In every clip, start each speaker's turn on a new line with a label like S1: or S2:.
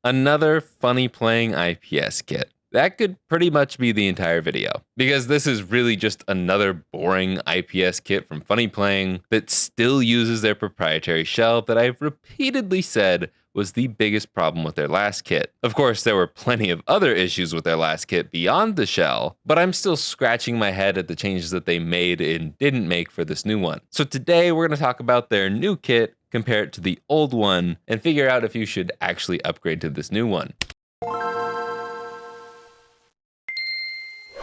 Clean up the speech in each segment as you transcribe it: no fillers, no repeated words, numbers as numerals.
S1: Another Funnyplaying IPS kit. That could pretty much be the entire video, because this is really just another boring IPS kit from Funnyplaying that still uses their proprietary shell that I've repeatedly said was the biggest problem with their last kit. Of course, there were plenty of other issues with their last kit beyond the shell, but I'm still scratching my head at the changes that they made and didn't make for this new one. So today we're going to talk about their new kit, compare it to the old one, and figure out if you should actually upgrade to this new one.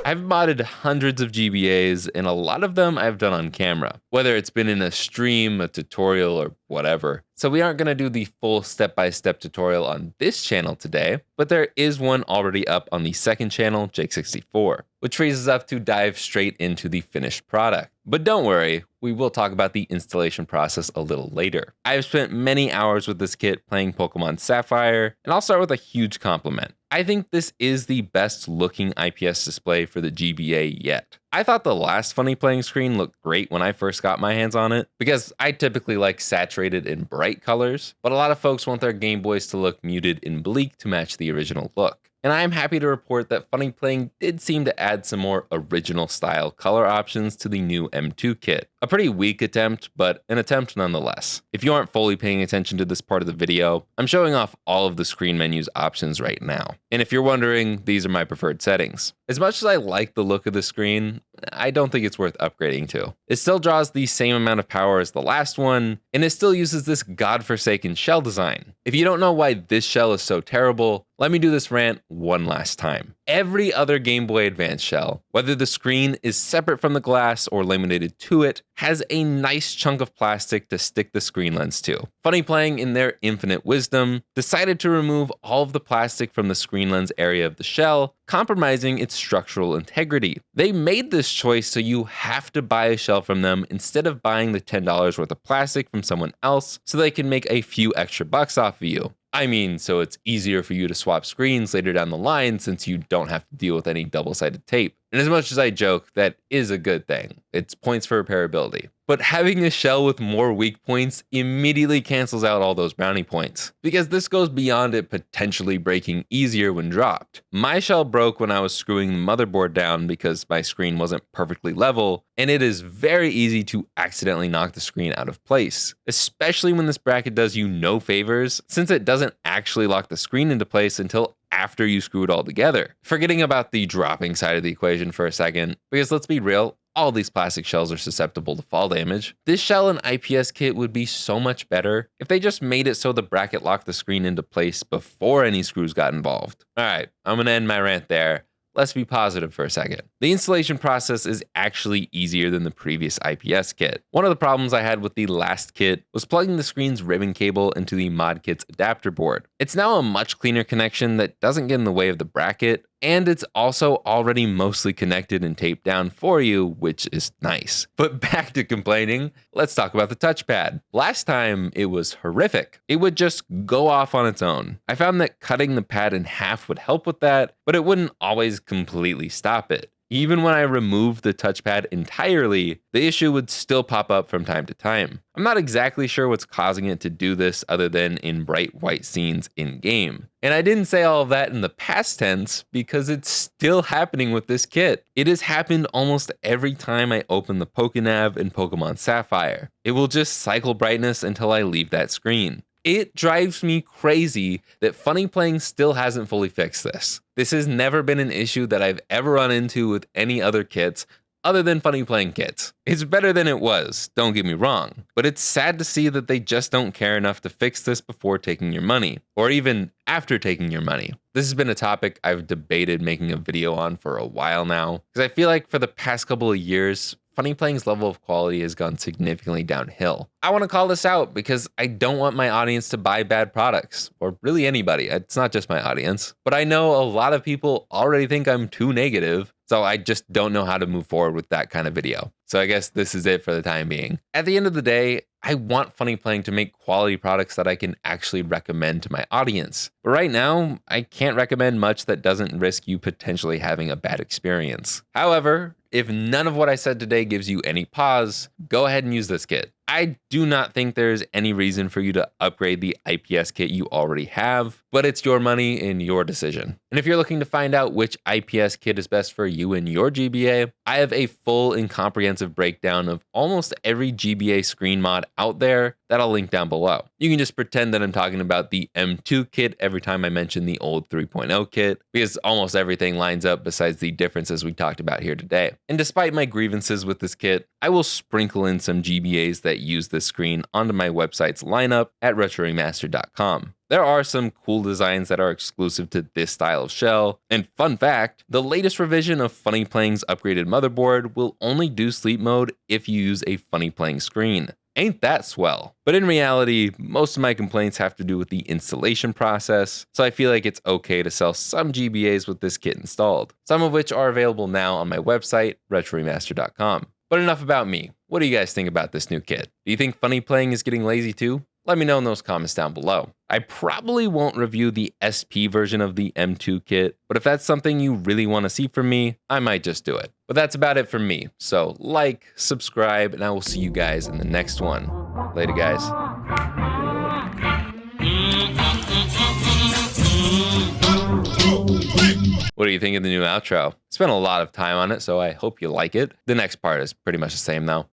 S1: I've modded hundreds of GBAs, and a lot of them I've done on camera, whether it's been in a stream, a tutorial, or whatever. So we aren't going to do the full step-by-step tutorial on this channel today, but there is one already up on the second channel, Jake64, which frees us up to dive straight into the finished product. But don't worry, we will talk about the installation process a little later. I've spent many hours with this kit playing Pokemon Sapphire, and I'll start with a huge compliment. I think this is the best looking IPS display for the GBA yet. I thought the last Funnyplaying screen looked great when I first got my hands on it, because I typically like saturated and bright colors, but a lot of folks want their Game Boys to look muted and bleak to match the original look. And I am happy to report that Funnyplaying did seem to add some more original style color options to the new M2 kit. A pretty weak attempt, but an attempt nonetheless. If you aren't fully paying attention to this part of the video, I'm showing off all of the screen menus options right now. And if you're wondering, these are my preferred settings. As much as I like the look of the screen, I don't think it's worth upgrading to. It still draws the same amount of power as the last one, and it still uses this godforsaken shell design. If you don't know why this shell is so terrible, let me do this rant one last time. Every other Game Boy Advance shell, whether the screen is separate from the glass or laminated to it, has a nice chunk of plastic to stick the screen lens to. Funnyplaying, in their infinite wisdom, decided to remove all of the plastic from the screen lens area of the shell, compromising its structural integrity. They made this choice so you have to buy a shell from them instead of buying the $10 worth of plastic from someone else so they can make a few extra bucks off of you. I mean, so it's easier for you to swap screens later down the line since you don't have to deal with any double-sided tape. And as much as I joke, that is a good thing. It's points for repairability. But having a shell with more weak points immediately cancels out all those brownie points, because this goes beyond it potentially breaking easier when dropped. My shell broke when I was screwing the motherboard down because my screen wasn't perfectly level, and it is very easy to accidentally knock the screen out of place, especially when this bracket does you no favors, since it doesn't actually lock the screen into place until after you screw it all together. Forgetting about the dropping side of the equation for a second, because let's be real, all these plastic shells are susceptible to fall damage. This shell and IPS kit would be so much better if they just made it so the bracket locked the screen into place before any screws got involved. Alright, I'm gonna end my rant there. Let's be positive for a second. The installation process is actually easier than the previous IPS kit. One of the problems I had with the last kit was plugging the screen's ribbon cable into the mod kit's adapter board. It's now a much cleaner connection that doesn't get in the way of the bracket, and it's also already mostly connected and taped down for you, which is nice. But back to complaining, let's talk about the touchpad. Last time, it was horrific. It would just go off on its own. I found that cutting the pad in half would help with that, but it wouldn't always completely stop it. Even when I removed the touchpad entirely, the issue would still pop up from time to time. I'm not exactly sure what's causing it to do this other than in bright white scenes in-game. And I didn't say all of that in the past tense because it's still happening with this kit. It has happened almost every time I open the Pokénav in Pokemon Sapphire. It will just cycle brightness until I leave that screen. It drives me crazy that Funnyplaying still hasn't fully fixed this. This has never been an issue that I've ever run into with any other kits other than Funnyplaying kits. It's better than it was, don't get me wrong, but it's sad to see that they just don't care enough to fix this before taking your money, or even after taking your money. This has been a topic I've debated making a video on for a while now, because I feel like for the past couple of years, Funnyplaying's level of quality has gone significantly downhill. I want to call this out because I don't want my audience to buy bad products, or really anybody. It's not just my audience. But I know a lot of people already think I'm too negative, so I just don't know how to move forward with that kind of video. So I guess this is it for the time being. At the end of the day, I want Funnyplaying to make quality products that I can actually recommend to my audience. But right now, I can't recommend much that doesn't risk you potentially having a bad experience. However, if none of what I said today gives you any pause, go ahead and use this kit. I do not think there's any reason for you to upgrade the IPS kit you already have, but it's your money and your decision. And if you're looking to find out which IPS kit is best for you and your GBA, I have a full and comprehensive breakdown of almost every GBA screen mod out there that I'll link down below. You can just pretend that I'm talking about the M2 kit every time I mention the old 3.0 kit, because almost everything lines up besides the differences we talked about here today. And despite my grievances with this kit, I will sprinkle in some GBAs that use this screen onto my website's lineup at retroremastered.com. There are some cool designs that are exclusive to this style of shell, and fun fact, the latest revision of Funnyplaying's upgraded motherboard will only do sleep mode if you use a Funnyplaying screen. Ain't that swell? But in reality, most of my complaints have to do with the installation process, so I feel like it's okay to sell some GBAs with this kit installed, some of which are available now on my website, retroremastered.com. But enough about me. What do you guys think about this new kit? Do you think Funnyplaying is getting lazy too? Let me know in those comments down below. I probably won't review the SP version of the M2 kit, but if that's something you really want to see from me, I might just do it. But that's about it from me. So like, subscribe, and I will see you guys in the next one. Later, guys. What do you think of the new outro? Spent a lot of time on it, so I hope you like it. The next part is pretty much the same though.